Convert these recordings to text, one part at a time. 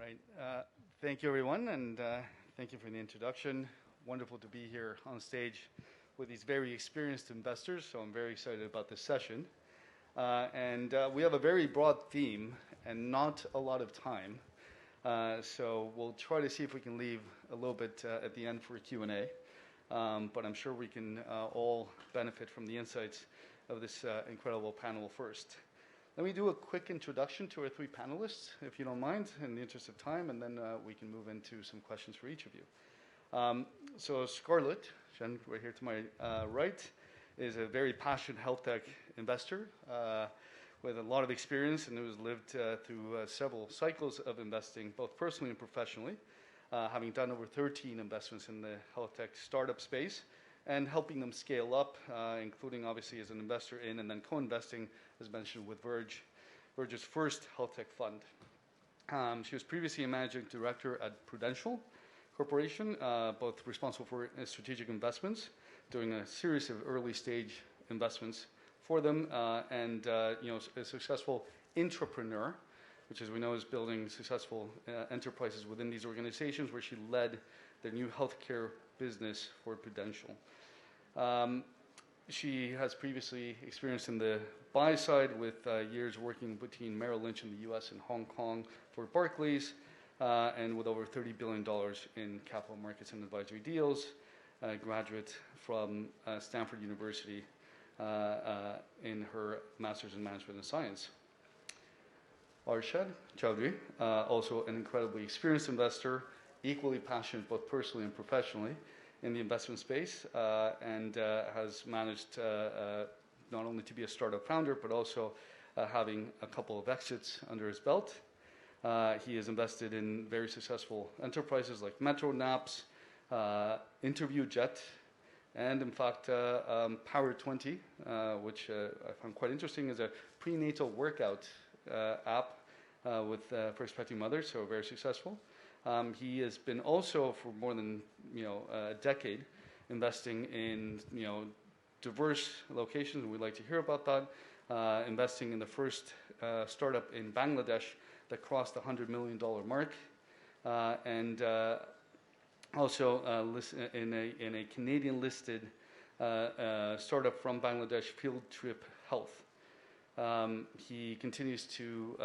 right. Thank you, everyone, and thank you for the introduction. Wonderful to be here on stage with these very experienced investors, so I'm very excited about this session. We have a very broad theme and not a lot of time, so we'll try to see if we can leave a little bit at the end for a Q&A, but I'm sure we can all benefit from the insights of this incredible panel first. Let me do a quick introduction to our three panelists, if you don't mind, in the interest of time, and then we can move into some questions for each of you. So Scarlett, Chen, right here to my right, is a very passionate health tech investor with a lot of experience and who's lived through several cycles of investing, both personally and professionally, having done over 13 investments in the health tech startup space and helping them scale up, including obviously as an investor in and then co-investing, as mentioned, with Verge's first health tech fund. She was previously a managing director at Prudential Corporation, both responsible for strategic investments, doing a series of early stage investments for them, and a successful intrapreneur, which, as we know, is building successful enterprises within these organizations, where she led their new healthcare business for Prudential. She has previously experienced in the buy side with years working between Merrill Lynch in the U.S. and Hong Kong for Barclays, and with over $30 billion in capital markets and advisory deals. Graduate from Stanford University in her Master's in Management and Science. Arshad Chowdhury, also an incredibly experienced investor, equally passionate both personally and professionally in the investment space, and has managed not only to be a startup founder, but also having a couple of exits under his belt. He has invested in very successful enterprises like Metro Naps, InterviewJet, and in fact, Power 20, which I found quite interesting, is a prenatal workout app for expecting mothers, so very successful. He has been also for more than a decade investing in diverse locations, and we'd like to hear about that. Investing in the first startup in Bangladesh that crossed the $100 million mark, and also in a Canadian listed startup from Bangladesh, Field Trip Health. He continues to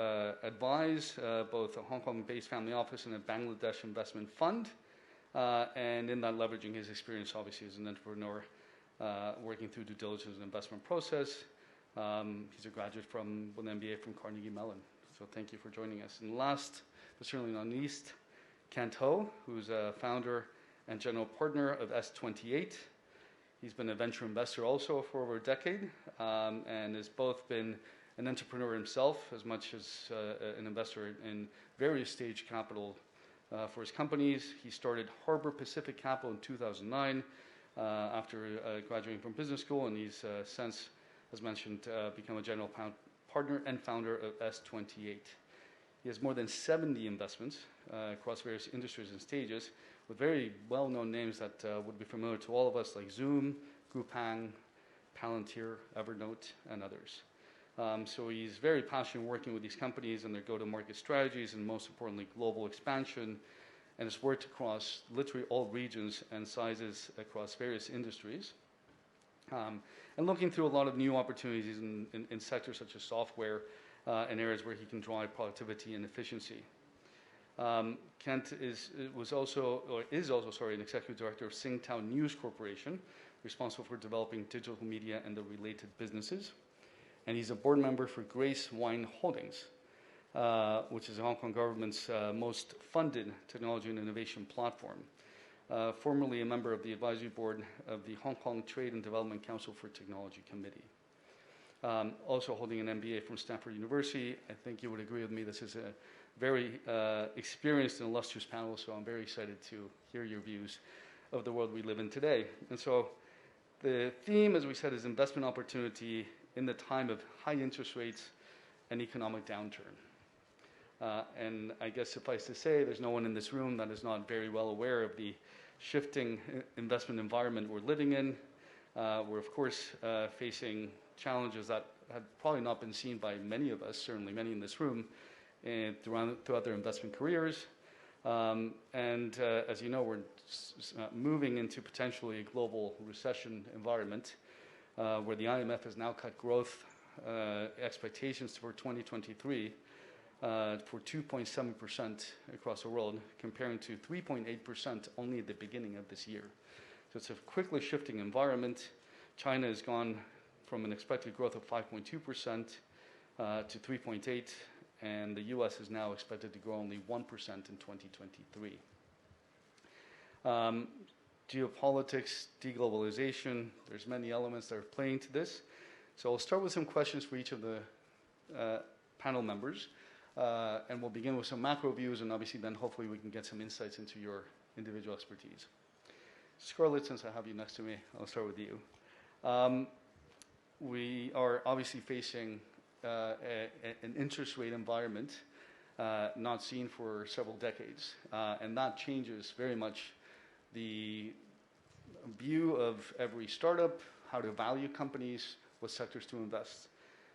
advise both a Hong Kong-based family office and a Bangladesh investment fund, and in that leveraging his experience, obviously, as an entrepreneur, working through due diligence and investment process. He's a graduate with an MBA from Carnegie Mellon. So thank you for joining us. And last, but certainly not least, Kent Ho, who's a founder and general partner of S28. He's been a venture investor also for over a decade, and has both been an entrepreneur himself as much as an investor in various stage capital for his companies. He started Harbor Pacific Capital in 2009 after graduating from business school, and he's since, as mentioned, become a general partner and founder of S28. He has more than 70 investments across various industries and stages, with very well-known names that would be familiar to all of us, like Zoom, Groupang, Palantir, Evernote, and others. So he's very passionate working with these companies and their go-to-market strategies, and most importantly, global expansion, and has worked across literally all regions and sizes across various industries, and looking through a lot of new opportunities in sectors such as software and areas where he can drive productivity and efficiency. Kent is also an executive director of Singtao News Corporation, responsible for developing digital media and the related businesses. And he's a board member for Grace Wine Holdings, which is the Hong Kong government's most funded technology and innovation platform. Formerly a member of the advisory board of the Hong Kong Trade and Development Council for Technology Committee. Also holding an MBA from Stanford University. I think you would agree with me, this is a very experienced and illustrious panel, so I'm very excited to hear your views of the world we live in today. And so the theme, as we said, is investment opportunity in the time of high interest rates and economic downturn. And I guess suffice to say, there's no one in this room that is not very well aware of the shifting investment environment we're living in. We're, of course, facing challenges that had probably not been seen by many of us, certainly many in this room, throughout their investment careers. As you know, we're moving into potentially a global recession environment where the IMF has now cut growth expectations for 2023 for 2.7% across the world, comparing to 3.8% only at the beginning of this year. So it's a quickly shifting environment. China has gone from an expected growth of 5.2% to 3.8%, and the U.S. is now expected to grow only 1% in 2023. Geopolitics, deglobalization, there's many elements that are playing to this. So I'll start with some questions for each of the panel members, and we'll begin with some macro views, and obviously then hopefully we can get some insights into your individual expertise. Scarlett, since I have you next to me, I'll start with you. We are obviously facing an interest rate environment not seen for several decades, and that changes very much the view of every startup, how to value companies, what sectors to invest.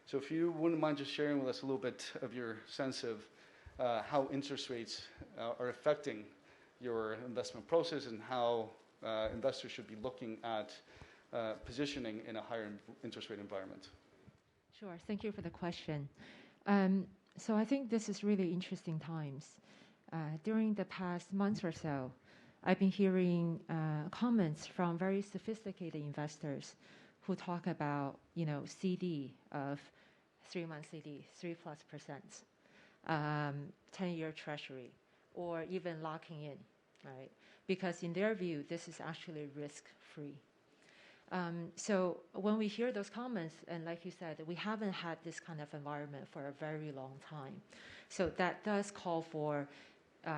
So if you wouldn't mind just sharing with us a little bit of your sense of how interest rates are affecting your investment process and how investors should be looking at positioning in a higher interest rate environment. Sure, thank you for the question. So I think this is really interesting times. During the past month or so, I've been hearing comments from very sophisticated investors who talk about, CD of 3-month CD, 3+%, 10-year treasury, or even locking in, right? Because in their view, this is actually risk-free. So when we hear those comments, and like you said, we haven't had this kind of environment for a very long time. So that does call for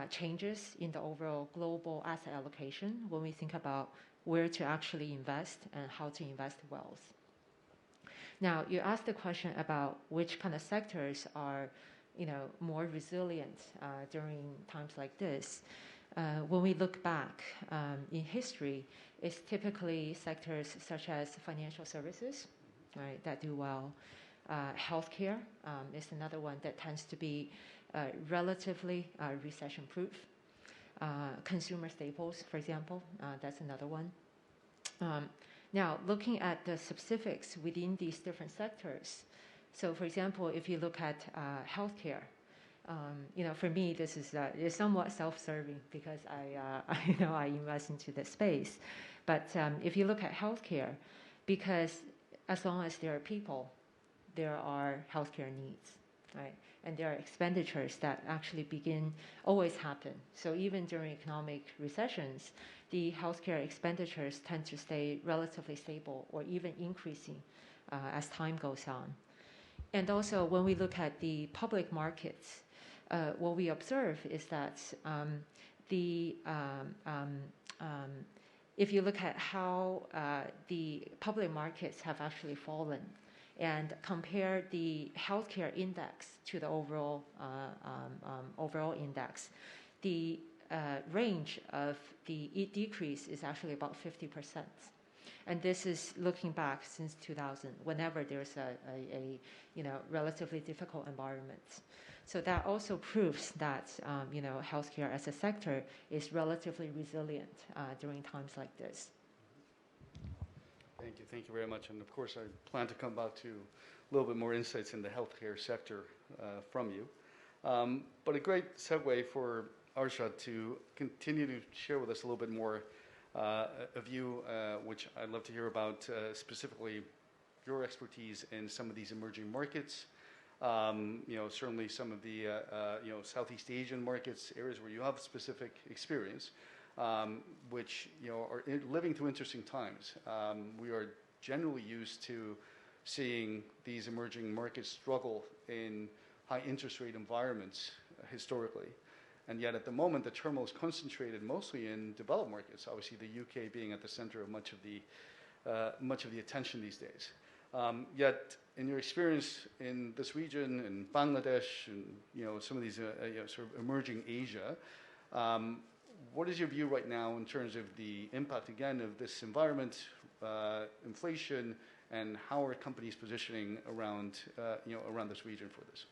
changes in the overall global asset allocation when we think about where to actually invest and how to invest wealth. Now, you asked the question about which kind of sectors are, more resilient during times like this. When we look back in history, it's typically sectors such as financial services, right, that do well. Healthcare is another one that tends to be relatively recession-proof. Consumer staples, for example, that's another one. Now, looking at the specifics within these different sectors, so for example, if you look at healthcare, for me, this is somewhat self-serving because I invest into this space. But if you look at healthcare, because as long as there are people, there are healthcare needs, right? And there are expenditures that actually always happen. So even during economic recessions, the healthcare expenditures tend to stay relatively stable or even increasing as time goes on. And also, when we look at the public markets, what we observe is that if you look at how the public markets have actually fallen and compare the healthcare index to the overall index, the range of the decrease is actually about 50%. And this is looking back since 2000, whenever there's a relatively difficult environment. So that also proves that healthcare as a sector is relatively resilient during times like this. Thank you very much. And of course, I plan to come back to a little bit more insights in the healthcare sector from you. But a great segue for Arshad to continue to share with us a little bit more a view which I'd love to hear about, specifically your expertise in some of these emerging markets. Certainly some of the Southeast Asian markets, areas where you have specific experience, which are living through interesting times. We are generally used to seeing these emerging markets struggle in high interest rate environments historically. And yet at the moment, the turmoil is concentrated mostly in developed markets, obviously the UK being at the center of much of the attention these days. Yet in your experience in this region, in Bangladesh, and some of these sort of emerging Asia, what is your view right now in terms of the impact, again, of this environment, inflation, and how are companies positioning around this region for this?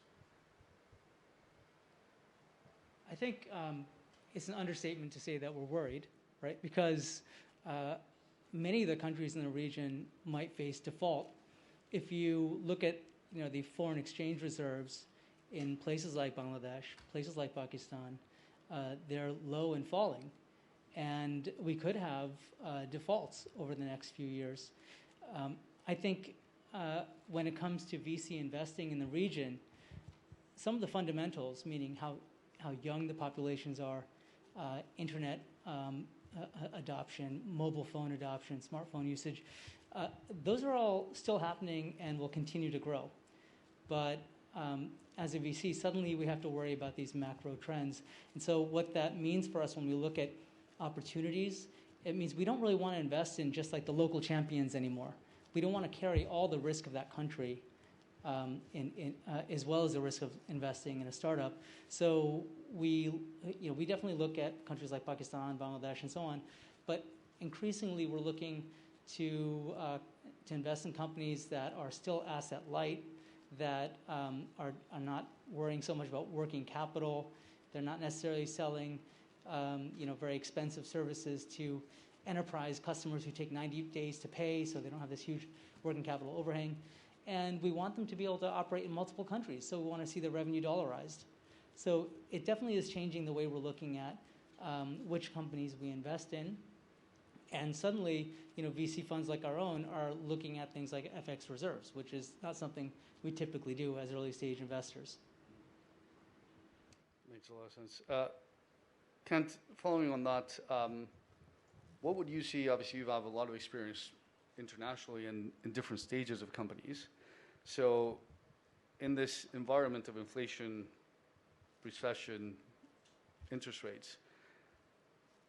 I think it's an understatement to say that we're worried, right? Because many of the countries in the region might face default. If you look at the foreign exchange reserves in places like Bangladesh, places like Pakistan, they're low and falling. And we could have defaults over the next few years. I think when it comes to VC investing in the region, some of the fundamentals, meaning how young the populations are, internet adoption, mobile phone adoption, smartphone usage, those are all still happening and will continue to grow. But as a VC, suddenly we have to worry about these macro trends. And so what that means for us when we look at opportunities, it means we don't really want to invest in just like the local champions anymore. We don't want to carry all the risk of that country as well as the risk of investing in a startup. So we definitely look at countries like Pakistan, Bangladesh, and so on. But increasingly, we're looking to invest in companies that are still asset light, that are not worrying so much about working capital. They're not necessarily selling very expensive services to enterprise customers who take 90 days to pay, so they don't have this huge working capital overhang. And we want them to be able to operate in multiple countries, so we want to see the revenue dollarized. So it definitely is changing the way we're looking at which companies we invest in. And suddenly, VC funds like our own are looking at things like FX reserves, which is not something we typically do as early stage investors. Makes a lot of sense. Kent, following on that, what would you see? Obviously, you have a lot of experience internationally and in different stages of companies. So in this environment of inflation, recession, interest rates,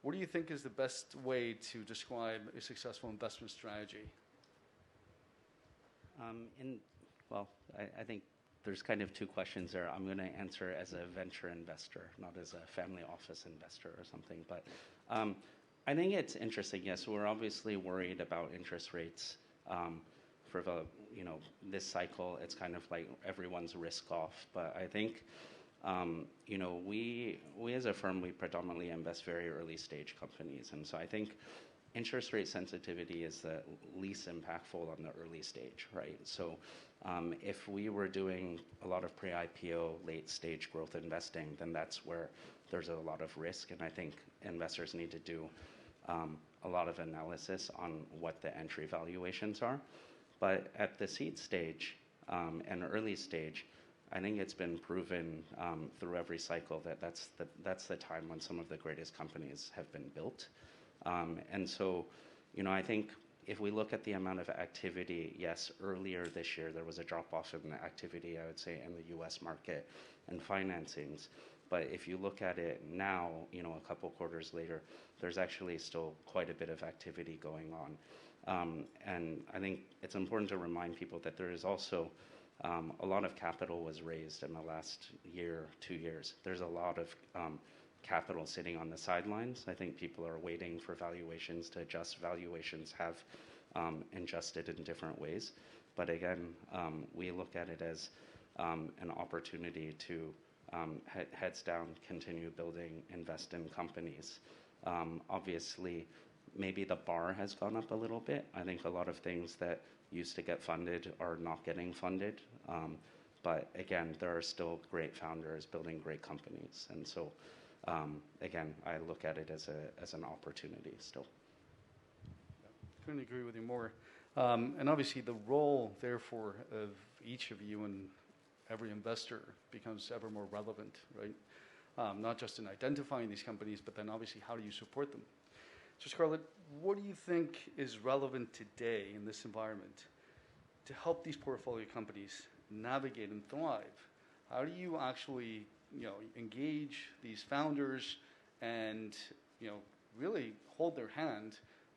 what do you think is the best way to describe a successful investment strategy? I think there's kind of two questions there. I'm going to answer as a venture investor, not as a family office investor or something. But I think it's interesting. Yes, we're obviously worried about interest rates for this cycle. It's kind of like everyone's risk off. But I think we as a firm, we predominantly invest very early stage companies, and so I think interest rate sensitivity is the least impactful on the early stage, right? So if we were doing a lot of pre-IPO, late stage growth investing, then that's where there's a lot of risk, and I think investors need to do a lot of analysis on what the entry valuations are. But at the seed stage and early stage, I think it's been proven through every cycle that that's the time when some of the greatest companies have been built. And so, I think if we look at the amount of activity, yes, earlier this year there was a drop-off in the activity, I would say, in the U.S. market and financings. But if you look at it now, a couple quarters later, there's actually still quite a bit of activity going on. And I think it's important to remind people that there is also a lot of capital was raised in the last year, 2 years. There's a lot of capital sitting on the sidelines. I think people are waiting for valuations to adjust. Valuations have adjusted in different ways. But again, we look at it as an opportunity to heads down, continue building, invest in companies. Obviously, maybe the bar has gone up a little bit. I think a lot of things that used to get funded are not getting funded. But again, there are still great founders building great companies. And so, again, I look at it as an opportunity still. Couldn't agree with you more. And obviously the role, therefore, of each of you and every investor becomes ever more relevant, right? Not just in identifying these companies, but then obviously how do you support them? So Scarlett, what do you think is relevant today in this environment to help these portfolio companies navigate and thrive? How do you actually, engage these founders and, really hold their hand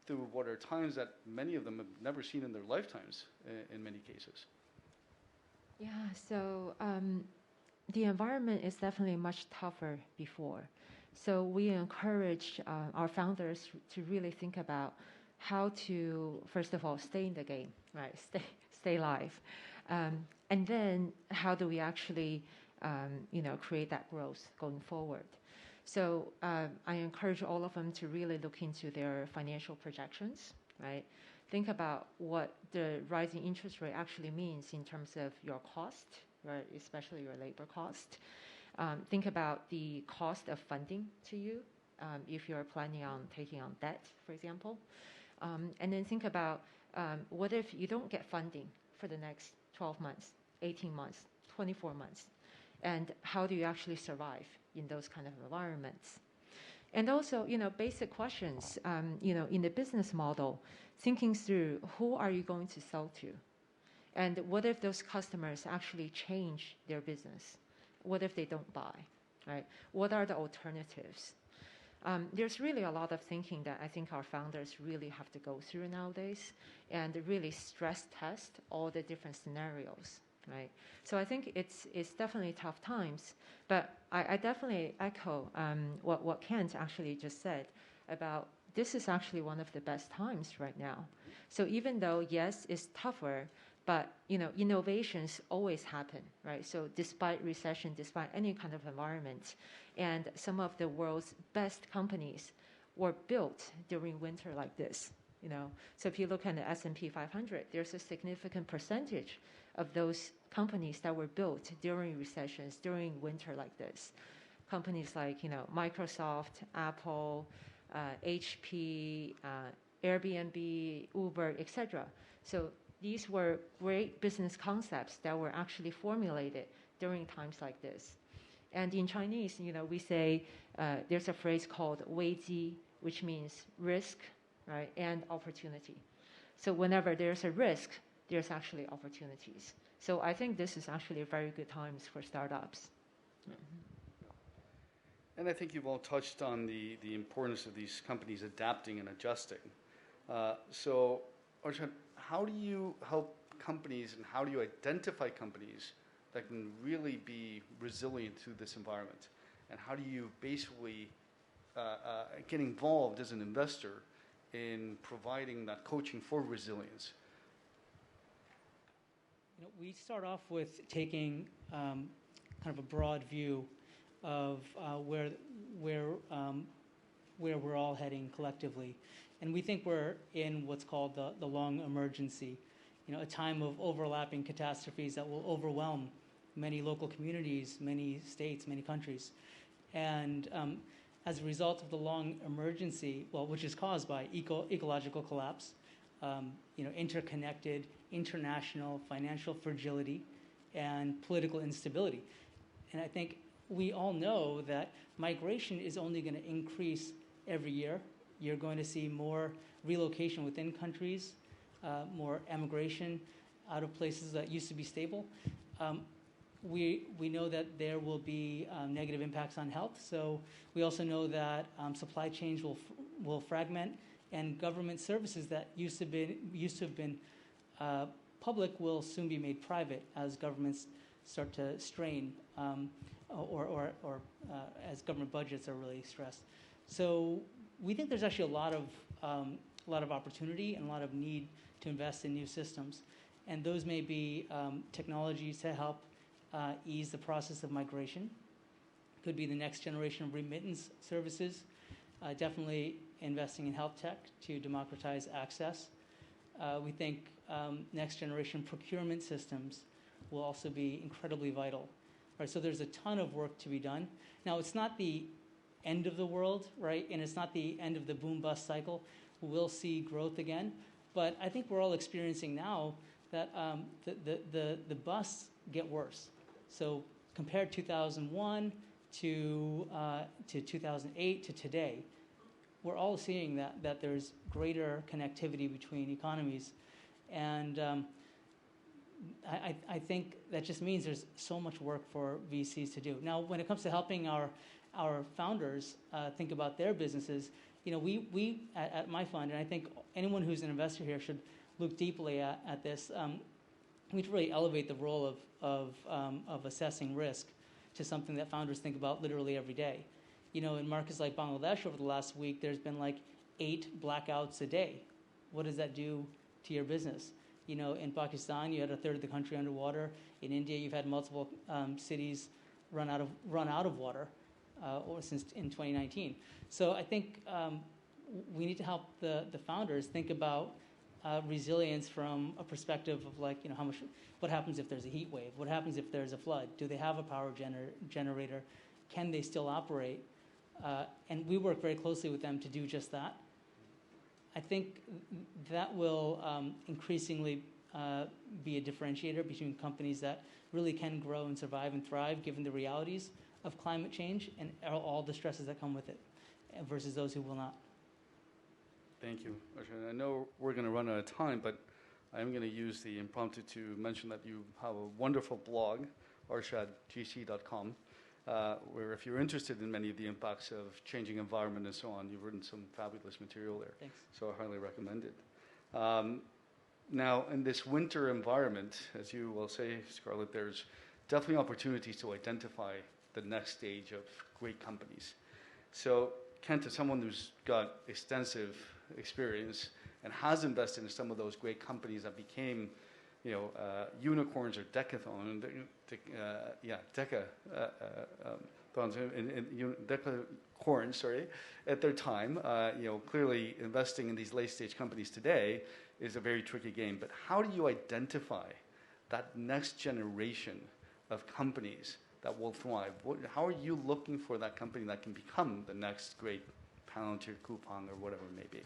through what are times that many of them have never seen in their lifetimes in many cases? Yeah, so the environment is definitely much tougher before. So we encourage our founders to really think about how to, first of all, stay in the game, right? Stay live. And then how do we actually create that growth going forward. So I encourage all of them to really look into their financial projections, right? Think about what the rising interest rate actually means in terms of your cost, right? Especially your labor cost. Think about the cost of funding to you if you're planning on taking on debt, for example. And then think about what if you don't get funding for the next 12 months, 18 months, 24 months, and how do you actually survive in those kind of environments? And also, basic questions, in the business model, thinking through who are you going to sell to? And what if those customers actually change their business? What if they don't buy, right? What are the alternatives? There's really a lot of thinking that I think our founders really have to go through nowadays and really stress test all the different scenarios, right? So I think it's definitely tough times, but I definitely echo what Kent actually just said about this is actually one of the best times right now. So even though, yes, it's tougher, but innovations always happen, right? So despite recession, despite any kind of environment, and some of the world's best companies were built during winter like this. So if you look at the S&P 500, there's a significant percentage of those companies that were built during recessions, during winter like this. Companies like Microsoft, Apple, HP, Airbnb, Uber, etc. So these were great business concepts that were actually formulated during times like this. And in Chinese, we say there's a phrase called 危机, which means risk, right, and opportunity. So whenever there's a risk, there's actually opportunities. So I think this is actually very good times for startups. And I think you've all touched on the importance of these companies adapting and adjusting. So, Arshad, how do you help companies and how do you identify companies that can really be resilient to this environment? And how do you basically get involved as an investor in providing that coaching for resilience? We start off with taking kind of a broad view of where we're all heading collectively. And we think we're in what's called the long emergency, a time of overlapping catastrophes that will overwhelm many local communities, many states, many countries. And as a result of the long emergency, which is caused by ecological collapse, interconnected international financial fragility, and political instability. And I think we all know that migration is only going to increase every year. You're going to see more relocation within countries, more emigration out of places that used to be stable. We know that there will be negative impacts on health. So we also know that supply chains will fragment, and government services that used to have been public will soon be made private as governments start to strain, or as government budgets are really stressed. So we think there's actually a lot of opportunity and a lot of need to invest in new systems, and those may be technologies to help ease the process of migration. Could be the next generation of remittance services. Definitely investing in health tech to democratize access. We think next generation procurement systems will also be incredibly vital. Right, so there's a ton of work to be done. Now, it's not the end of the world, right? And it's not the end of the boom-bust cycle. We'll see growth again. But I think we're all experiencing now that the busts get worse. So compare 2001 to 2008 to today, we're all seeing that there's greater connectivity between economies. And I think that just means there's so much work for VCs to do. Now, when it comes to helping our founders think about their businesses, we at my fund, and I think anyone who's an investor here should look deeply at this. We really elevate the role of assessing risk to something that founders think about literally every day. In markets like Bangladesh over the last week, there's been like 8 blackouts a day. What does that do to your business? In Pakistan, you had a third of the country underwater. In India, you've had multiple cities run out of water, or since in 2019. So I think we need to help the founders think about resilience from a perspective of like, what happens if there's a heat wave? What happens if there's a flood? Do they have a power generator? Can they still operate? And we work very closely with them to do just that. I think that will increasingly be a differentiator between companies that really can grow and survive and thrive given the realities of climate change and all the stresses that come with it, versus those who will not. Thank you, Arshad. I know we're going to run out of time, but I'm going to use the impromptu to mention that you have a wonderful blog, arshadgc.com, where if you're interested in many of the impacts of changing environment and so on, you've written some fabulous material there. Thanks. So I highly recommend it. Now, in this winter environment, as you will say, Scarlett, there's definitely opportunities to identify the next stage of great companies. So, Kent, as someone who's got extensive experience and has invested in some of those great companies that became, unicorns or decathons, at their time. Clearly investing in these late-stage companies today is a very tricky game. But how do you identify that next generation of companies that will thrive? How are you looking for that company that can become the next great Palantir, Coupang, or whatever it may be?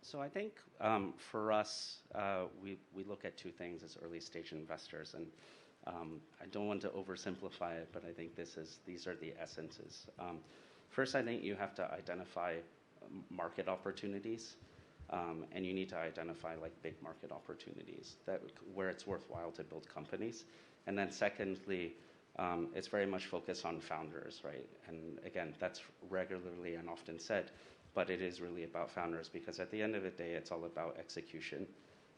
So I think for us, we look at two things as early-stage investors, and I don't want to oversimplify it, but I think these are the essences. First, I think you have to identify market opportunities, and you need to identify like big market opportunities where it's worthwhile to build companies. And then secondly, it's very much focused on founders, right? And again, that's regularly and often said, but it is really about founders, because at the end of the day, it's all about execution,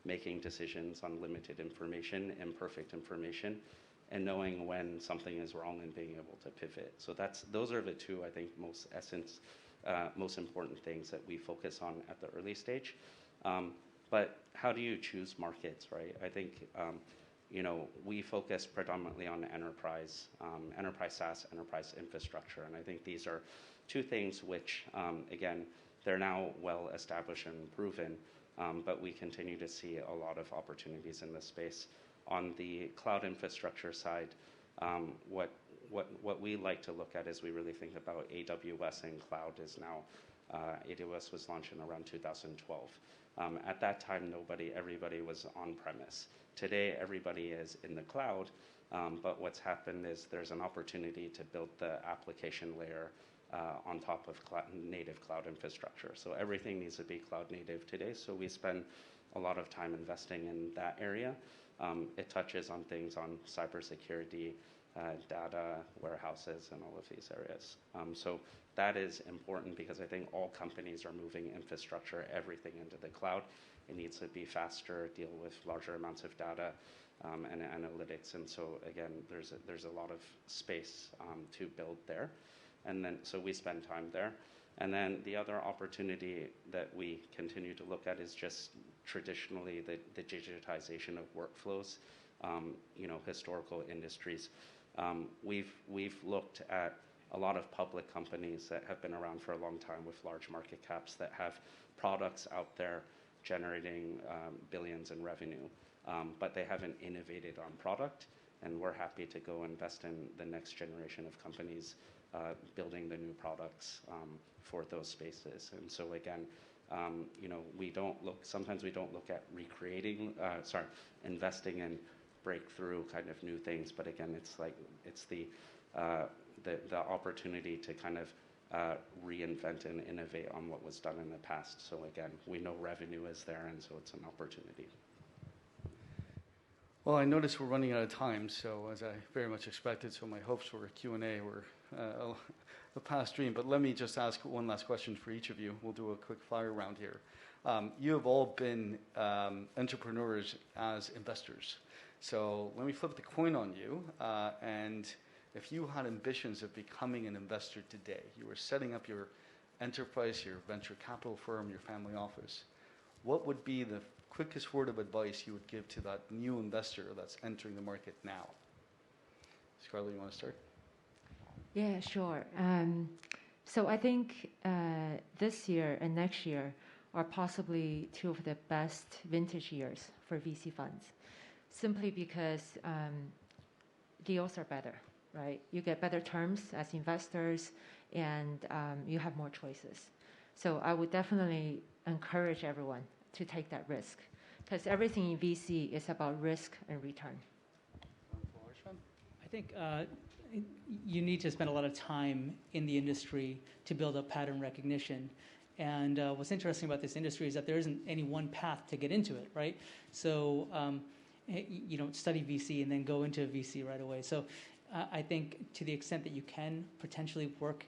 making decisions on limited information, imperfect information, and knowing when something is wrong and being able to pivot. So those are the two, I think, most important things that we focus on at the early stage. But how do you choose markets, right? I think we focus predominantly on enterprise SaaS, enterprise infrastructure, and I think these are two things which, again, they're now well established and proven, but we continue to see a lot of opportunities in this space. On the cloud infrastructure side, what we like to look at is we really think about AWS, and cloud is now, AWS was launched in around 2012. At that time, everybody was on-premise. Today, everybody is in the cloud, but what's happened is there's an opportunity to build the application layer on top of native cloud infrastructure. So everything needs to be cloud native today, so we spend a lot of time investing in that area. It touches on things on cybersecurity, data, warehouses, and all of these areas. So that is important because I think all companies are moving infrastructure, everything into the cloud. It needs to be faster, deal with larger amounts of data and analytics. And so again, there's a lot of space to build there. And then, so we spend time there. And then the other opportunity that we continue to look at is just traditionally the digitization of workflows, historical industries. We've looked at a lot of public companies that have been around for a long time with large market caps that have products out there generating billions in revenue, but they haven't innovated on product. And we're happy to go invest in the next generation of companies building the new products for those spaces. And so again, sometimes we don't look at investing in breakthrough kind of new things, but again, it's the opportunity to kind of reinvent and innovate on what was done in the past. So again, we know revenue is there, and so it's an opportunity. Well, I notice we're running out of time, so as I very much expected, so my hopes for a Q&A were a past dream. But let me just ask one last question for each of you. We'll do a quick fire round here. You have all been entrepreneurs as investors. So let me flip the coin on you. And if you had ambitions of becoming an investor today, you were setting up your enterprise, your venture capital firm, your family office, what would be the quickest word of advice you would give to that new investor that's entering the market now? Scarlett, you want to start? Yeah, sure. So I think this year and next year are possibly two of the best vintage years for VC funds, simply because deals are better, right? You get better terms as investors, and you have more choices. So I would definitely encourage everyone to take that risk, because everything in VC is about risk and return. I think you need to spend a lot of time in the industry to build up pattern recognition. And what's interesting about this industry is that there isn't any one path to get into it, right? So you don't study VC and then go into VC right away. So I think to the extent that you can potentially work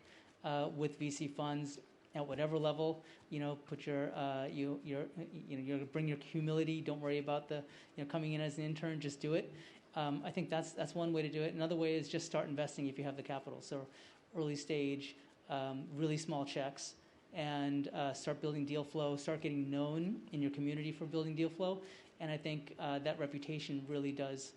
with VC funds at whatever level, put your bring your humility. Don't worry about the coming in as an intern. Just do it. I think that's one way to do it. Another way is just start investing if you have the capital. So early stage, really small checks, and start building deal flow. Start getting known in your community for building deal flow. And I think that reputation really does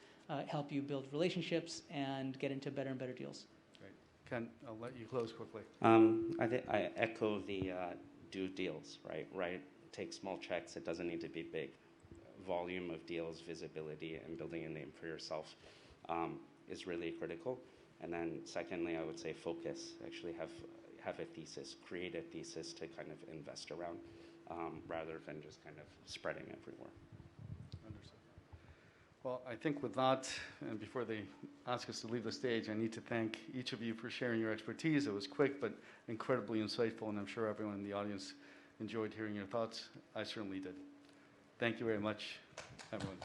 help you build relationships and get into better and better deals. Great. Ken, I'll let you close quickly. I echo the do deals, right? Take small checks. It doesn't need to be big. Volume of deals, visibility, and building a name for yourself is really critical. And then secondly, I would say focus. Actually have a thesis, create a thesis to kind of invest around rather than just kind of spreading everywhere. Understood. Well, I think with that, and before they ask us to leave the stage, I need to thank each of you for sharing your expertise. It was quick but incredibly insightful, and I'm sure everyone in the audience enjoyed hearing your thoughts. I certainly did. Thank you very much, everyone.